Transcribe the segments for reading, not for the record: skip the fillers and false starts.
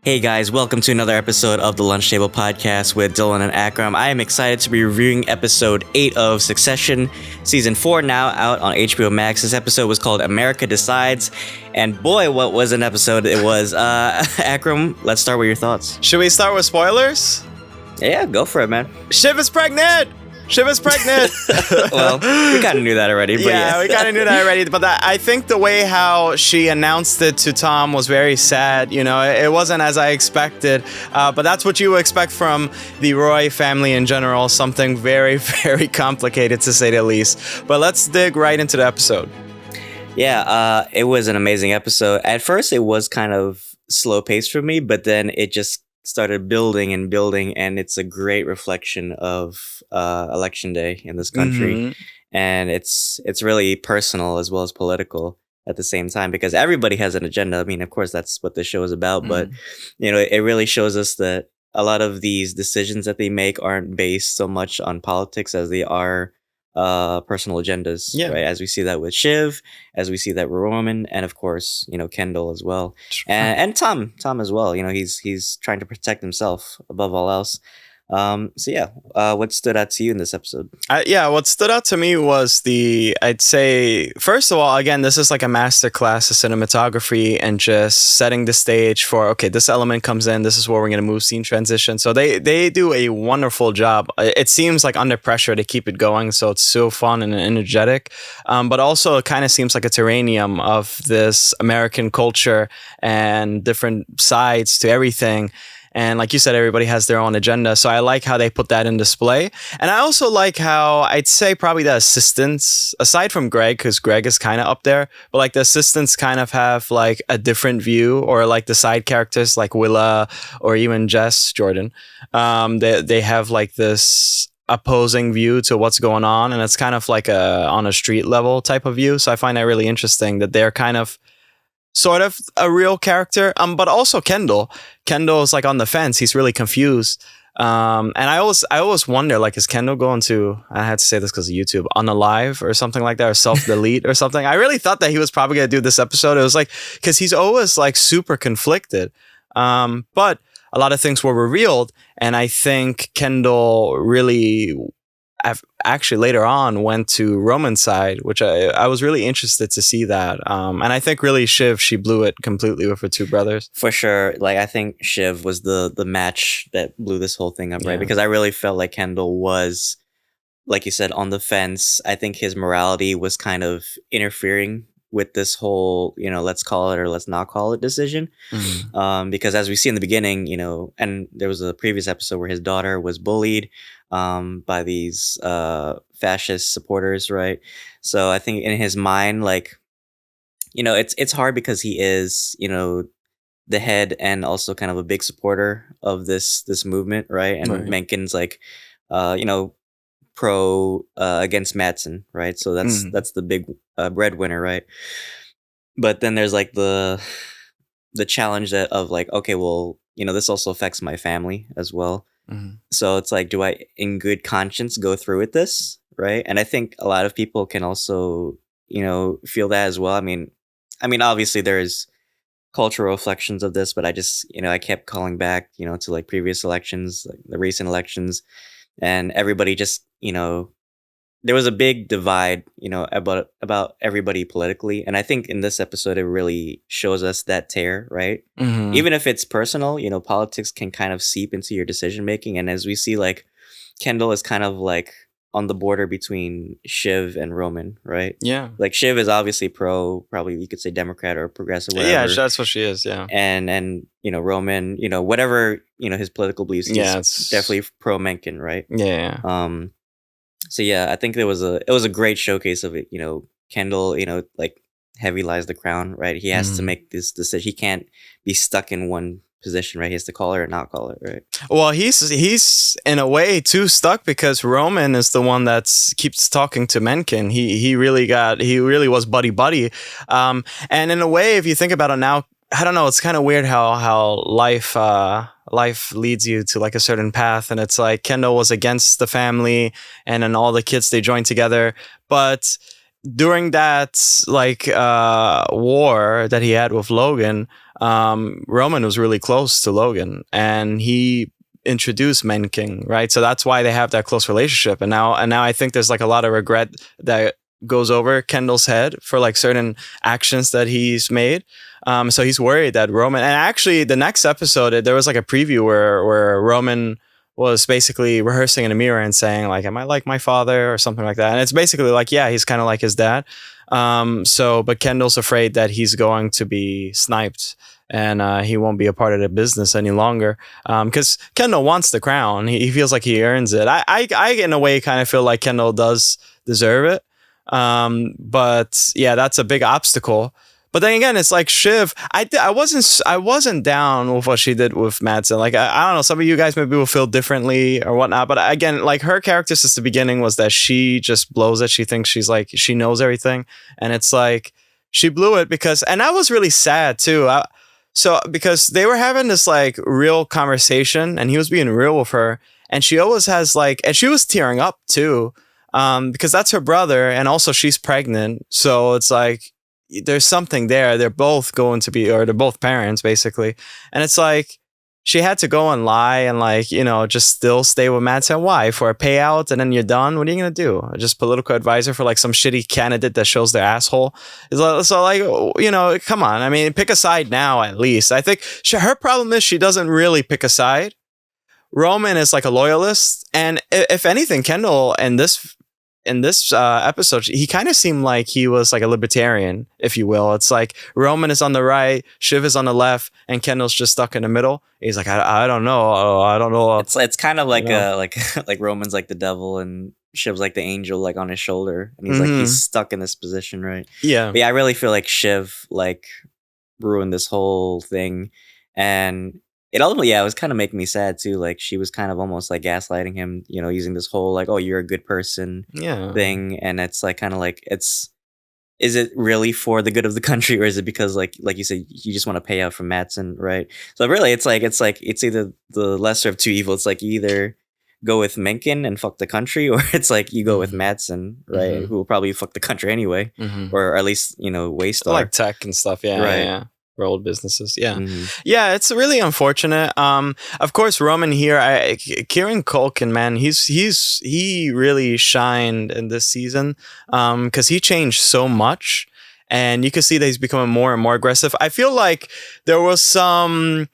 Hey guys, welcome to another episode of the Lunch Table Podcast with Dylan and Akram. I am excited to be reviewing episode 8 of Succession, season 4 now out on HBO Max. This episode was called America Decides, and boy, what was an episode it was. Akram, let's start with your thoughts. Should we start with spoilers? Yeah, go for it, man. Shiv is pregnant! Shiv is pregnant! Well, we kind of knew that already. But yeah, we kind of knew that already. But I think the way how she announced it to Tom was very sad. You know, it wasn't as I expected. But that's what you expect from the Roy family in general. Something very, very complicated, to say the least. But let's dig right into the episode. Yeah, it was an amazing episode. At first, it was kind of slow paced for me, but then it just started building, and it's a great reflection of election day in this country. And it's really personal as well as political at the same time, because everybody has an agenda. I mean, of course, that's what this show is about, but you know, it really shows us that a lot of these decisions that they make aren't based so much on politics as they are personal agendas, right? As we see that with Shiv, as we see that with Roman, and of course, you know, Kendall as well, and Tom as well. You know, he's trying to protect himself above all else. What stood out to you in this episode? What stood out to me was I'd say, first of all, again, this is like a master class of cinematography and just setting the stage for, okay, this element comes in, this is where we're going to move scene transition. So they do a wonderful job. It seems like under pressure to keep it going, so it's so fun and energetic. But also it kind of seems like a terranium of this American culture and different sides to everything. And like you said, everybody has their own agenda. So I like how they put that in display. And I also like how, I'd say probably the assistants, aside from Greg, because Greg is kind of up there, but like the assistants kind of have like a different view, or like the side characters like Willa or even Jess Jordan. They have like this opposing view to what's going on. And it's kind of like on a street level type of view. So I find that really interesting that they're kind of sort of a real character, but also Kendall is like on the fence. He's really confused, and I always wonder, like, is Kendall going to, I had to say this because of YouTube, unalive or something like that, or self-delete or something. I really thought that he was probably going to do this episode. It was like, because he's always like super conflicted, but a lot of things were revealed, and I think Kendall really actually later on went to Roman's side, which I was really interested to see that. And I think really Shiv, she blew it completely with her two brothers. For sure. Like, I think Shiv was the match that blew this whole thing up, right? Because I really felt like Kendall was, like you said, on the fence. I think his morality was kind of interfering with this whole, you know, let's call it or let's not call it decision. Because as we see in the beginning, you know, and there was a previous episode where his daughter was bullied by these fascist supporters, right? So I think in his mind, like, you know, it's hard because he is, you know, the head and also kind of a big supporter of this movement, right? And Menken's like, you know, pro against Madsen, right? So that's the big breadwinner, right? But then there's like the challenge of like, okay, well, you know, this also affects my family as well. So it's like, do I in good conscience go through with this, right? And I think a lot of people can also, you know, feel that as well. I mean obviously there's cultural reflections of this, but I just, you know, I kept calling back, you know, to like previous elections, like the recent elections, and everybody just, you know, there was a big divide, you know, about everybody politically. And I think in this episode, it really shows us that tear, right? Even if it's personal, you know, politics can kind of seep into your decision making. And as we see, like, Kendall is kind of like on the border between Shiv and Roman, right? Yeah. Like, Shiv is obviously probably you could say Democrat or progressive, whatever. Yeah, that's what she is, yeah. And you know, Roman, you know, whatever, you know, his political beliefs, he's definitely pro Mencken, right? Yeah. So yeah, I think it was a great showcase of it. You know, Kendall, you know, like, heavy lies the crown, right? He has to make this decision. He can't be stuck in one position, right? He has to call it or not call it, right? Well, he's in a way too stuck because Roman is the one that keeps talking to Mencken. He really was buddy. And in a way, if you think about it now, I don't know, it's kind of weird how life leads you to like a certain path, and it's like Kendall was against the family, and then all the kids, they joined together, but during that like war that he had with Logan, Roman was really close to Logan, and he introduced Men King, right? So that's why they have that close relationship. And now I think there's like a lot of regret that goes over Kendall's head for like certain actions that he's made. So he's worried that Roman, and actually the next episode, there was like a preview where Roman was basically rehearsing in a mirror and saying like, am I like my father or something like that? And it's basically like, yeah, he's kind of like his dad. But Kendall's afraid that he's going to be sniped and he won't be a part of the business any longer. Because Kendall wants the crown. He feels like he earns it. I in a way kind of feel like Kendall does deserve it. But yeah, that's a big obstacle. But then again, it's like Shiv. I wasn't down with what she did with Madsen. Like I don't know, some of you guys maybe will feel differently or whatnot. But again, like her character since the beginning was that she just blows it. She thinks she's like she knows everything, and it's like she blew it because, and that was really sad too. Because they were having this like real conversation, and he was being real with her, and she always has like, and she was tearing up too, because that's her brother, and also she's pregnant, so it's like there's something there. They're both going to be, or they're both parents basically. And it's like, she had to go and lie and like, just still stay with Madsen. Why? For a payout and then you're done? What are you going to do? Just political advisor for like some shitty candidate that shows their asshole? So like, come on. I mean, pick a side now at least. I think her problem is she doesn't really pick a side. Roman is like a loyalist. And if anything, Kendall in this episode, he kind of seemed like he was like a libertarian, if you will. It's like Roman is on the right, Shiv is on the left, and Kendall's just stuck in the middle. He's like, I don't know. I don't know. It's kind of like like Roman's like the devil and Shiv's like the angel, like on his shoulder, and he's like he's stuck in this position, right? Yeah. But yeah, I really feel like Shiv like ruined this whole thing, and it ultimately, it was kind of making me sad too. Like she was kind of almost like gaslighting him, using this whole like, "Oh, you're a good person," thing, and it's like kind of like is it really for the good of the country, or is it because like you said, you just want to pay out from Madsen, right? So really, it's either the lesser of two evils. It's like you either go with Mencken and fuck the country, or it's like you go with Madsen, right? Who will probably fuck the country anyway, or at least waste like tech and stuff, right? Yeah. For old businesses, yeah, it's really unfortunate. Of course, Roman here, Kieran Culkin, man, he really shined in this season, because he changed so much, and you can see that he's becoming more and more aggressive. I feel like there was some.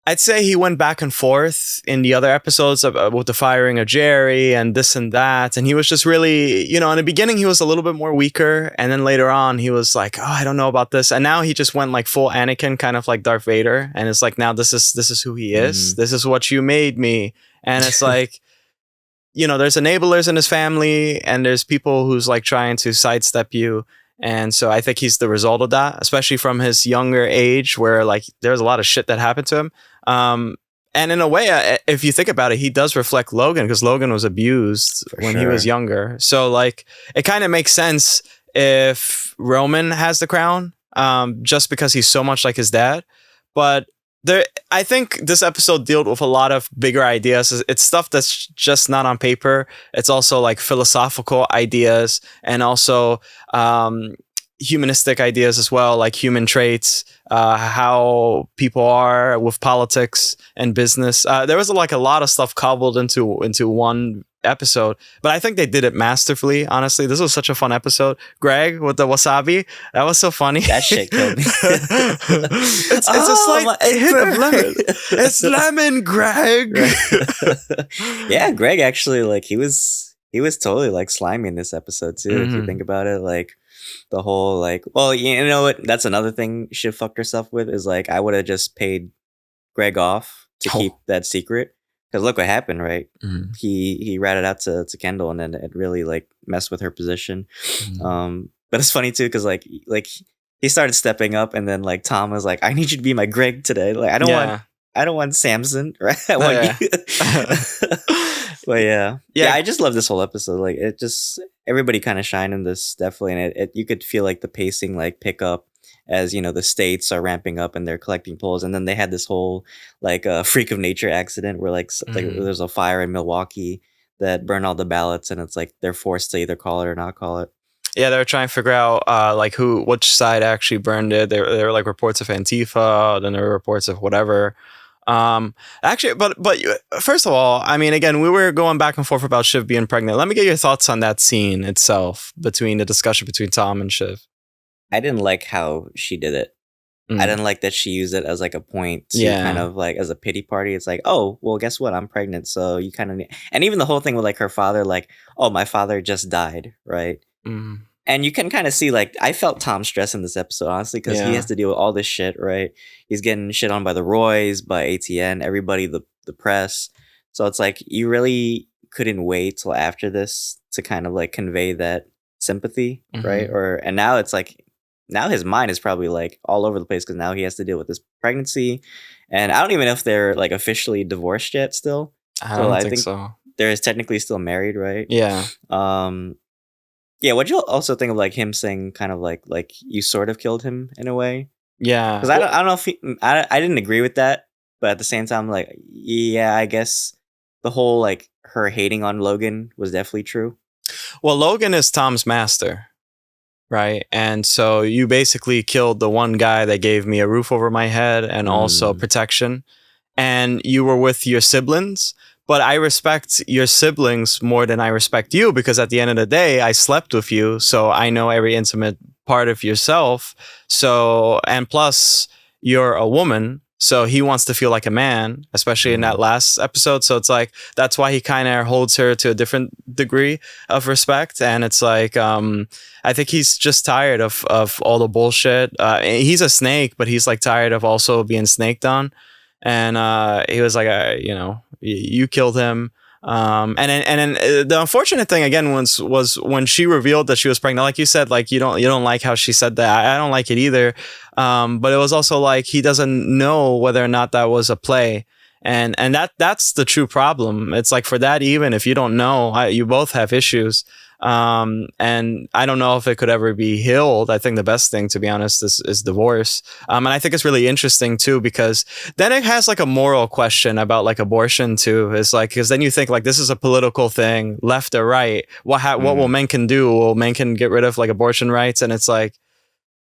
I'd say he went back and forth in the other episodes with the firing of Jerry and this and that. And he was just really, in the beginning, he was a little bit more weaker. And then later on, he was like, oh, I don't know about this. And now he just went like full Anakin, kind of like Darth Vader. And it's like, now this is who he is. This is what you made me. And it's like, there's enablers in his family, and there's people who's like trying to sidestep you. And so I think he's the result of that, especially from his younger age, where like there's a lot of shit that happened to him. And in a way, if you think about it, he does reflect Logan, because Logan was abused when he was younger. So like it kind of makes sense if Roman has the crown, just because he's so much like his dad. But I think this episode dealt with a lot of bigger ideas. It's stuff that's just not on paper. It's also like philosophical ideas, and also humanistic ideas as well, like human traits, how people are with politics and business. There was like a lot of stuff cobbled into one episode, but I think they did it masterfully. Honestly, this was such a fun episode. Greg with the wasabi, that was so funny. That shit killed me. it's a slight hit of lemon. It's lemon, Greg. Yeah, Greg actually, like he was totally like slimy in this episode too. If you think about it, like the whole like, well, you know what? That's another thing Shiv fucked herself with, is like I would have just paid Greg off to keep that secret. Because look what happened, right? He ratted out to Kendall, and then it really like messed with her position. But it's funny too, because like he started stepping up, and then like Tom was like, "I need you to be my Greg today. Like I don't want Samson, right? I want you." But yeah, I just love this whole episode. Like it just, everybody kind of shined in this, definitely, and you could feel like the pacing like pick up as the states are ramping up and they're collecting polls. And then they had this whole like freak of nature accident where like there's a fire in Milwaukee that burned all the ballots, and it's like they're forced to either call it or not call it. Yeah, they were trying to figure out like which side actually burned it. There were like reports of Antifa, then there were reports of whatever. Actually, but first of all, I mean, again, we were going back and forth about Shiv being pregnant. Let me get your thoughts on that scene itself between the discussion between Tom and Shiv. I didn't like how she did it. I didn't like that she used it as like a point to kind of like as a pity party. It's like, oh, well, guess what? I'm pregnant, so you kind of need. And even the whole thing with like her father, like, oh, my father just died, right? And you can kind of see, like, I felt Tom stress in this episode, honestly, because he has to deal with all this shit, right? He's getting shit on by the Roys, by ATN, everybody, the press. So it's like, you really couldn't wait till after this to kind of like convey that sympathy, right? And now it's like, now his mind is probably like all over the place because now he has to deal with this pregnancy. And I don't even know if they're like officially divorced yet still. I don't think so. They're technically still married, right? Yeah. Yeah, what'd you also think of like him saying kind of like you sort of killed him in a way? Yeah. Because I don't know if I didn't agree with that, but at the same time, like, yeah, I guess the whole like her hating on Logan was definitely true. Well, Logan is Tom's master, right? And so you basically killed the one guy that gave me a roof over my head and also protection. And you were with your siblings. But I respect your siblings more than I respect you because at the end of the day, I slept with you. So I know every intimate part of yourself. So, and plus, you're a woman. So he wants to feel like a man, especially in that last episode. So it's like, that's why he kind of holds her to a different degree of respect. And it's like, I think he's just tired of all the bullshit. He's a snake, but he's like tired of also being snaked on. And he was like, you killed him. And then the unfortunate thing again was when she revealed that she was pregnant. Like you said, like you don't like how she said that. I don't like it either. But it was also like he doesn't know whether or not that was a play. And that's the true problem. It's like for that, even if you don't know, you both have issues. And I don't know if it could ever be healed. I think the best thing, to be honest, is divorce. And I think it's really interesting too, because then it has like a moral question about like abortion too. It's like, because then you think like this is a political thing, left or right. What will men can do? Will men can get rid of like abortion rights? And it's like,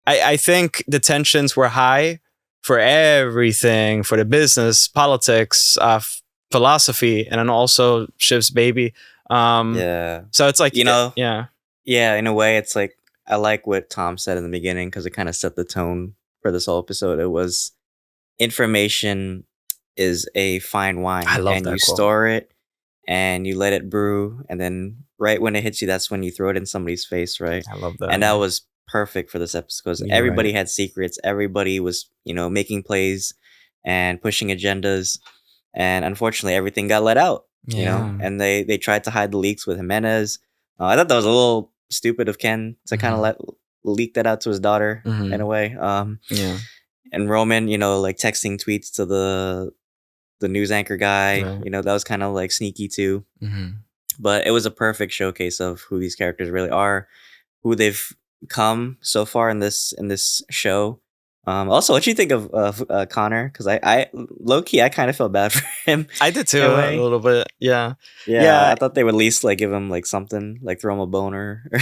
I think the tensions were high for everything, for the business, politics, philosophy, and then also Shiv's baby. So it's like, yeah, in a way, it's like I like what Tom said in the beginning because it kind of set the tone for this whole episode. It was information is a fine wine, I love and that you quote. store it and you let it brew, and then right when it hits you, that's when you throw it in somebody's face, right? I love that. And that was perfect for this episode because everybody had secrets. Everybody was, making plays and pushing agendas, and unfortunately, everything got let out. And they tried to hide the leaks with Jimenez. I thought that was a little stupid of Ken to kind of leak that out to his daughter in a way. And Roman, like texting tweets to the news anchor guy, that was kind of like sneaky too. But it was a perfect showcase of who these characters really are, who they've come so far in this show. Also, what do you think of Connor? Because I low key, I kind of felt bad for him. I did too, a little bit. Yeah. I thought they would at least like give him like something, like throw him a boner. Or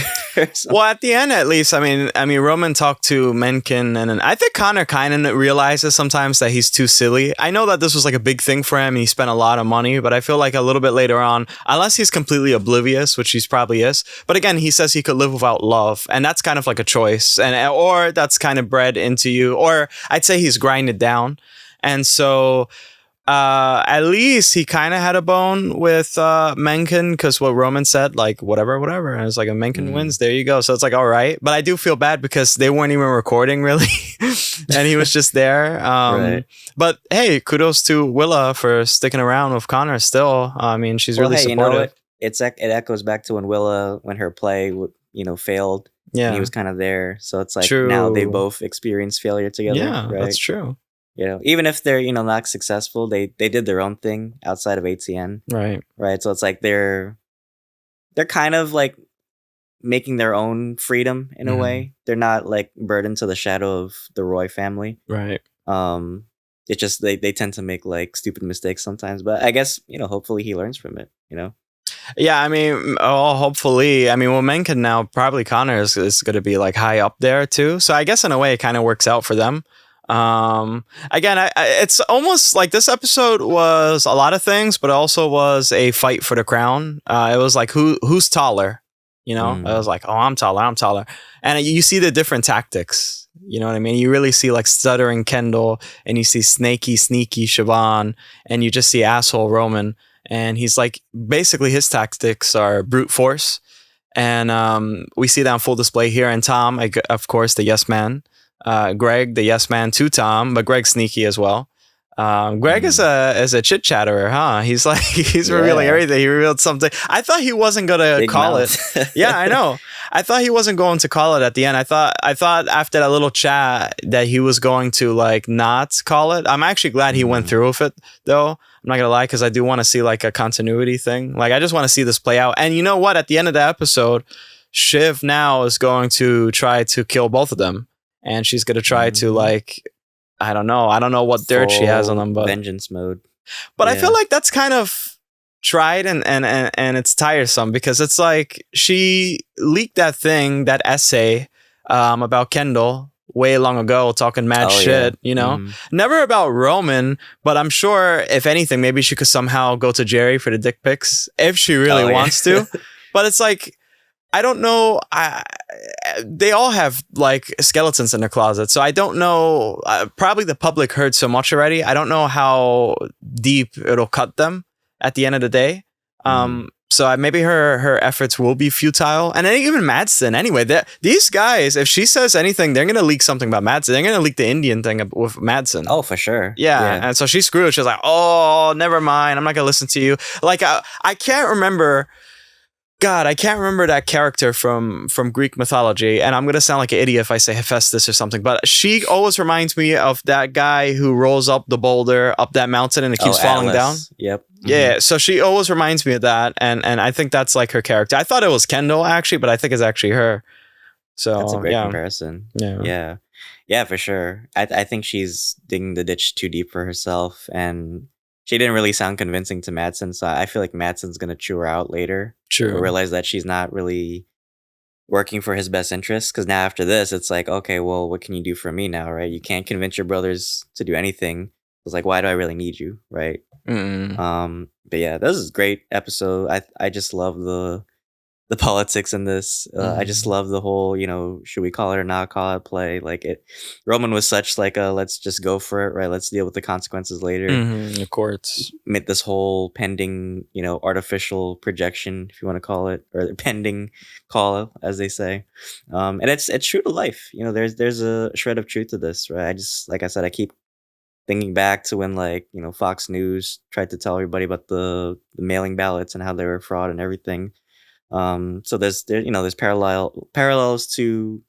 something. Well, at the end, at least, I mean, Roman talked to Mencken, and I think Connor kind of realizes sometimes that he's too silly. I know that this was like a big thing for him. He spent a lot of money, but I feel like a little bit later on, unless he's completely oblivious, which he probably is. But again, he says he could live without love, and that's kind of like a choice, or that's kind of bred into you, or I'd say he's grinded down, and so. At least he kind of had a bone with Mencken because what Roman said, like whatever, and it's like a Mencken wins, there you go. So it's like all right, but I do feel bad because they weren't even recording really, and he was just there. But hey, kudos to Willa for sticking around with Connor. Still, I mean, she's really supportive. It echoes back to when her play failed. Yeah, and he was kind of there. So it's like now they both experienced failure together. Yeah, right? That's true. Even if they're not successful, they did their own thing outside of ATN. Right. So it's like they're kind of like making their own freedom in a way. They're not like burdened to the shadow of the Roy family. Right. It's just they tend to make like stupid mistakes sometimes, but I guess hopefully he learns from it. Yeah, I mean, hopefully. I mean, well, Mencken now, probably Connor is going to be like high up there too. So I guess in a way it kind of works out for them. Again, it's almost like this episode was a lot of things, but also was a fight for the crown. It was like who's taller, you know? It was like, oh, I'm taller, and you see the different tactics. You know what I mean? You really see like stuttering Kendall, and you see sneaky Siobhan, and you just see asshole Roman, and he's like basically his tactics are brute force, and we see that on full display here. And Tom, of course, the yes man. Greg, the yes man to Tom, but Greg's sneaky as well. Greg is a chit chatterer, huh? He's like revealing everything. He revealed something. I thought he wasn't gonna call it. Yeah, I know. I thought he wasn't going to call it at the end. I thought after that little chat that he was going to like not call it. I'm actually glad he went through with it though. I'm not gonna lie, because I do want to see like a continuity thing. Like I just want to see this play out. And you know what? At the end of the episode, Shiv now is going to try to kill both of them. And she's going to try to like, I don't know what dirt she has on them, but vengeance mode. But I feel like that's kind of tried and it's tiresome, because it's like she leaked that essay about Kendall way long ago, talking mad shit, you know, never about Roman, but I'm sure if anything, maybe she could somehow go to Jerry for the dick pics if she really wants to. But it's like, I don't know. They all have like skeletons in their closet, so I don't know. Probably the public heard so much already. I don't know how deep it'll cut them at the end of the day. So maybe her efforts will be futile. And then even Madsen, anyway. These guys, if she says anything, they're gonna leak something about Madsen. They're gonna leak the Indian thing with Madsen. Oh, for sure. Yeah. And so she's screwed. She's like, oh, never mind. I'm not gonna listen to you. Like I can't remember. God, I can't remember that character from Greek mythology, and I'm gonna sound like an idiot if I say Hephaestus or something, but she always reminds me of that guy who rolls up the boulder up that mountain and it keeps falling down. Yep. Yeah, so she always reminds me of that, and I think that's like her character. I thought it was Kendall actually, but I think it's actually her. So that's a great comparison. Yeah, for sure. I think she's digging the ditch too deep for herself, and she didn't really sound convincing to Madsen, so I feel like Madsen's gonna chew her out later. True. Realize that she's not really working for his best interests, because now after this, it's like, okay, well, what can you do for me now, right? You can't convince your brothers to do anything. It's like, why do I really need you, right? But yeah, this is a great episode. I just love the politics in this. I just love the whole, should we call it or not call it play? Like Roman was such like a let's just go for it, right? Let's deal with the consequences later. Of course. This whole pending, artificial projection, if you want to call it, or pending call, as they say. And it's true to life. There's a shred of truth to this, right? I just, like I said, I keep thinking back to when Fox News tried to tell everybody about the mailing ballots and how they were fraud and everything. So there's parallels to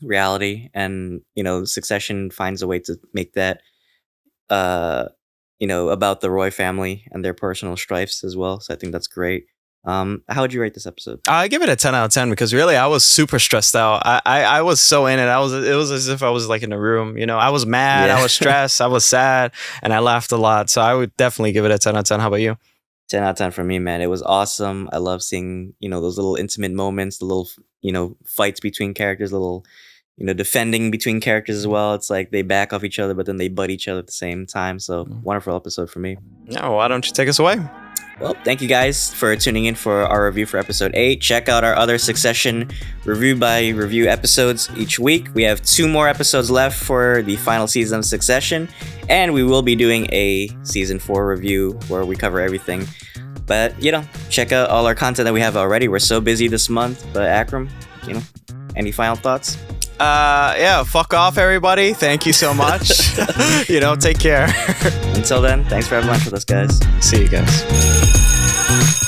reality, and Succession finds a way to make that about the Roy family and their personal strifes as well. So I think that's great. How would you rate this episode? I give it a 10 out of 10, because really I was super stressed out. I was so in it. It was as if I was like in a room, I was mad, I was stressed, I was sad, and I laughed a lot. So I would definitely give it a 10 out of 10. How about you? 10 out of 10 for me, man. It was awesome. I love seeing, those little intimate moments, the little, fights between characters, little, defending between characters as well. It's like they back off each other, but then they butt each other at the same time. So wonderful episode for me. Yeah, why don't you take us away? Well, thank you guys for tuning in for our review for episode 8. Check out our other Succession review by review episodes each week. We have 2 more episodes left for the final season of Succession, and we will be doing a season 4 review where we cover everything. But, check out all our content that we have already. We're so busy this month. But Akram, any final thoughts? Yeah, fuck off, everybody. Thank you so much. Take care. Until then, thanks for having lunch with us, guys. See you guys.